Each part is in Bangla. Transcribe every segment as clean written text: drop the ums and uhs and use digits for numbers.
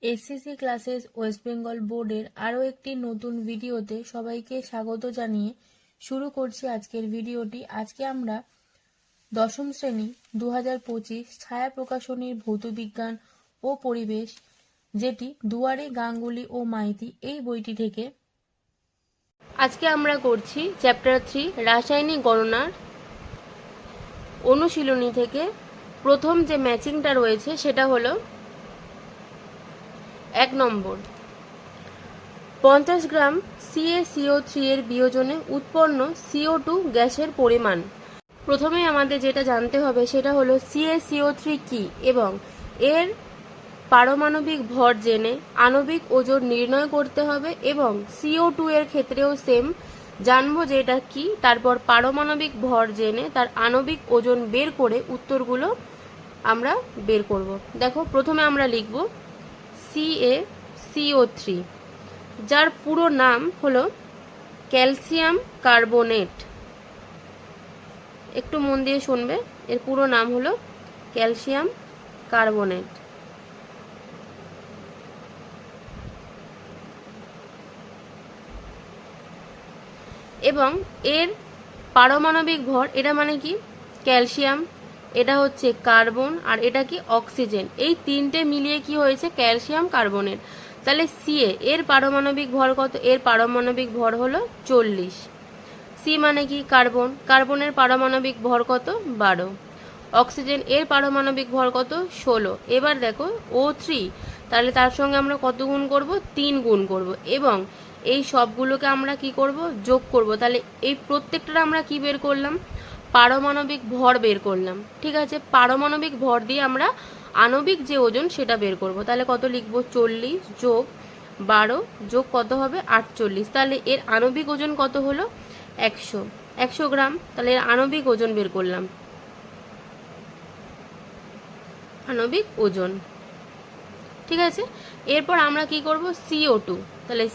এসসিসি ক্লাসেস ওয়েস্ট বেঙ্গল বোর্ডের আরও একটি নতুন ভিডিওতে সবাইকে স্বাগত জানিয়ে শুরু করছি আজকের ভিডিওটি। আজকে আমরা দশম শ্রেণী 2025 ছায়া প্রকাশনীর ভৌতবিজ্ঞান ও পরিবেশ, যেটি দুয়ারে গাঙ্গুলি ও মাইতি, এই বইটি থেকে আজকে আমরা করছি চ্যাপ্টার 3 রাসায়নিক গণনার অনুশীলনী থেকে প্রথম যে ম্যাচিংটা রয়েছে সেটা হলো 1 নম্বর 50 গ্রাম CaCO3 এর বিয়োজনে উৎপন্ন CO2 গ্যাসের পরিমাণ। প্রথমে আমাদের যেটা জানতে হবে সেটা হলো CaCO3 কি এবং এর পারমাণবিক ভর জেনে আণবিক ওজন নির্ণয় করতে হবে, এবং CO2 এর ক্ষেত্রেও সেম জানবো যে এটা কি, তারপর পারমাণবিক ভর জেনে তার আণবিক ওজন বের করে উত্তরগুলো আমরা বের করব। দেখো, প্রথমে আমরা লিখব CaCO3, যার পুরো নাম হলো ক্যালসিয়াম কার্বনেট। একটু মন দিয়ে শুনবে, এর পুরো নাম হলো ক্যালসিয়াম কার্বনেট। এবং এর পারমাণবিক ভর, এটা মানে কি ক্যালসিয়াম, এটা হচ্ছে কার্বন, আর এটা কি অক্সিজেন, এই তিনটে মিলিয়ে কি হয়েছে ক্যালসিয়াম কার্বনেট। তাহলে Ca এর পারমাণবিক ভর কত? এর পারমাণবিক ভর হলো 40। সি মানে কি কার্বন, কার্বনের পারমাণবিক ভর কত? 12। অক্সিজেন এর পারমাণবিক ভর কত? 16। এবার দেখো O3, তাহলে তার সঙ্গে আমরা কত গুণ করব? 3 গুণ করব, এবং এই সবগুলোকে আমরা কি করব? যোগ করব। তাহলে এই প্রত্যেকটা আমরা কি বের করলাম? পারমাণবিক ভর বের করলাম। ঠিক আছে, পারমাণবিক ভর দিয়ে আমরা আণবিক যে ওজন সেটা বের করব। তাহলে কত লিখব? 40 যোগ 12 যোগ কত হবে? 48। তাহলে এর আণবিক ওজন কত হলো? 100 গ্রাম। তাহলে এর আণবিক ওজন বের করলাম, আণবিক ওজন। ঠিক আছে, এরপর আমরা কি করব? CO2। তাহলে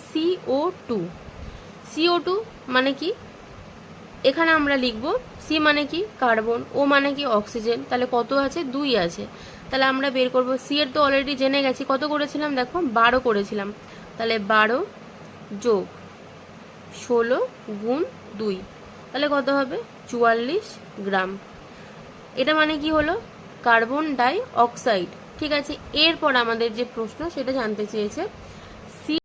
CO2 মানে কি? এখানে আমরা লিখব C মানে কি কার্বন, O মানে কি অক্সিজেন। তাহলে কত আছে? 2 আছে। তাহলে আমরা বের করব C এর তো অলরেডি জেনে গেছি, কত করেছিলাম দেখো? 12 করেছিলাম। তাহলে 12 যোগ 16 গুণ 2, তাহলে কত হবে? 44 গ্রাম। এটা মানে কি হলো? Carbon die oxide. ঠিক আছে, এরপর আমাদের যে প্রশ্ন সেটা জানতে চেয়েছে,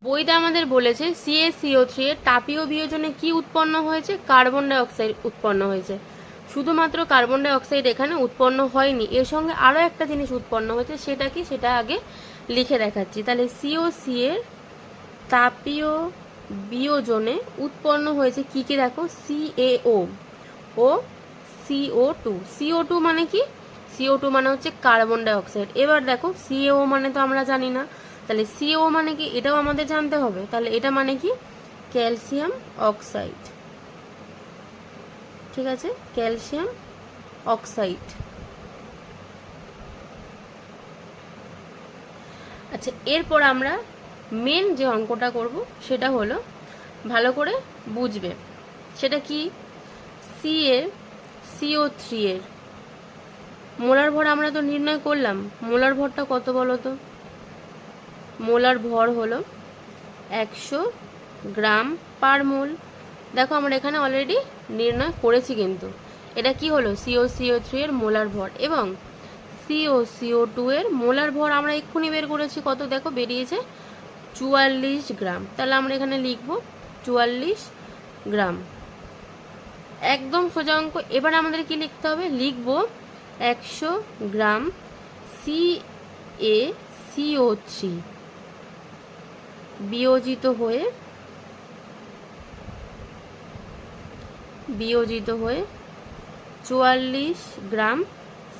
বইটা আমাদের বলেছে CaCO3 এর তাপীয় বিয়োজনে কি উৎপন্ন হয়েছে? কার্বন ডাই অক্সাইড উৎপন্ন হয়েছে। শুধুমাত্র কার্বন ডাই অক্সাইড এখানে উৎপন্ন হয়নি, এর সঙ্গে আরও একটা জিনিস উৎপন্ন হয়েছে। সেটা কি? সেটা আগে লিখে দেখাচ্ছি। তাহলে COC এর তাপীয় বিয়োজনে উৎপন্ন হয়েছে কি কি? দেখো, CaO ও CO2 মানে কি? CO2 মানে হচ্ছে কার্বন ডাই অক্সাইড। এবার দেখো CaO মানে তো আমরা জানি না, তাহলে CO মানে কি এটাও আমাদের জানতে হবে। তাহলে এটা মানে কি? Calcium oxide. ঠিক আছে, ক্যালসিয়াম অক্সাইড। আচ্ছা, এরপর আমরা মেন যে অঙ্কটা করব সেটা হলো, ভালো করে বুঝবে, সেটা কি? CaCO3 এর মোলার ভর আমরা তো নির্ণয় করলাম। মোলার ভরটা কত বলো তো? মোলার ভর হলো 100 গ্রাম পার মোল। দেখো, আমরা এখানে অলরেডি নির্ণয় করেছি, কিন্তু এটা কি হলো? CaCO3 এর মোলার ভর, এবং CaCO2 এর মোলার ভর আমরা এক্ষুনি বের করেছি। কত দেখো বেরিয়েছে? 44 গ্রাম। তাহলে আমরা এখানে লিখব 44 গ্রাম। একদম সোজা অঙ্ক। এবার আমাদের কি লিখতে হবে? লিখব 100 গ্রাম CaCO3 বিয়োজিত হয়ে 44 গ্রাম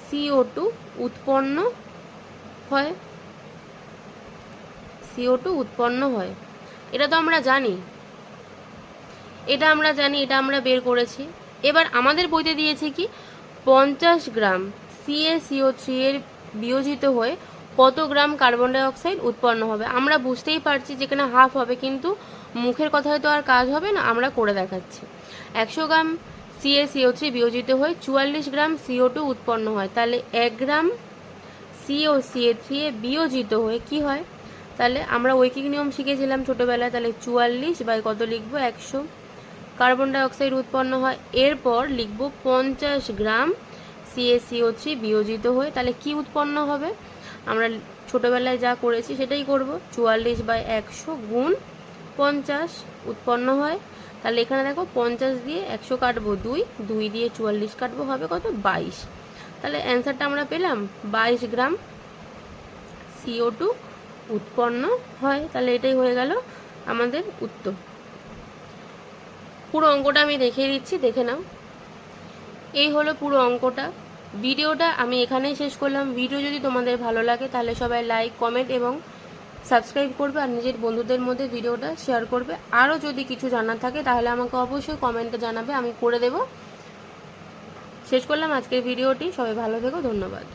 CO2 উৎপন্ন হয়। CO2 উৎপন্ন হয়, এটা তো আমরা জানি, এটা আমরা বের করেছি। এবার আমাদের বইতে দিয়েছে কি? 50 গ্রাম CaCO3 এর বিয়োজিত হয়ে কত গ্রাম কার্বন ডাই অক্সাইড উৎপন্ন হবে। আমরা বুঝতেই পারছি যেখানে হাফ হবে, কিন্তু মুখের কথায় তো আর কাজ হবে না, আমরা করে দেখাচ্ছি। 100 গ্রাম CaCO3 বিয়োজিত হয়ে 44 গ্রাম CO2 উৎপন্ন হয়। তাহলে 1 গ্রাম CaCO3 বিয়োজিত হয়ে কি হয়? তাহলে আমরা ঐকিক নিয়ম শিখেছিলাম ছোটোবেলায়, তাহলে 44 বাই কত লিখবো 100 কার্বন ডাইঅক্সাইড উৎপন্ন হয়। এরপর লিখবো 50 গ্রাম CaCO3 বিয়োজিত হয়ে, তাহলে কি উৎপন্ন হবে, আমরা ছোটোবেলায় যা করেছি সেটাই করব, 44 বাই 100 গুণ 50 উৎপন্ন হয়। তাহলে এখানে দেখো 50 দিয়ে 100 কাটবো 2, 2 দিয়ে 44 কাটবো, হবে কত 22। তাহলে অ্যান্সারটা আমরা পেলাম 22 গ্রাম CO2 উৎপন্ন হয়। তাহলে এটাই হয়ে গেল আমাদের উত্তর। পুরো অঙ্কটা আমি দেখিয়ে দিচ্ছি, দেখে নাও। এই হলো পুরো অঙ্কটা। ভিডিওটা আমি এখানেই শেষ করলাম। ভিডিও যদি তোমাদের ভালো লাগে তাহলে সবাই লাইক, কমেন্ট এবং সাবস্ক্রাইব করবে আর নিজের বন্ধুদের মধ্যে ভিডিওটা শেয়ার করবে। আরও যদি কিছু জানার থাকে তাহলে আমাকে অবশ্যই কমেন্টে জানাবে, আমি করে দেব। শেষ করলাম আজকের ভিডিওটি। সবাই ভালো থেকো, ধন্যবাদ।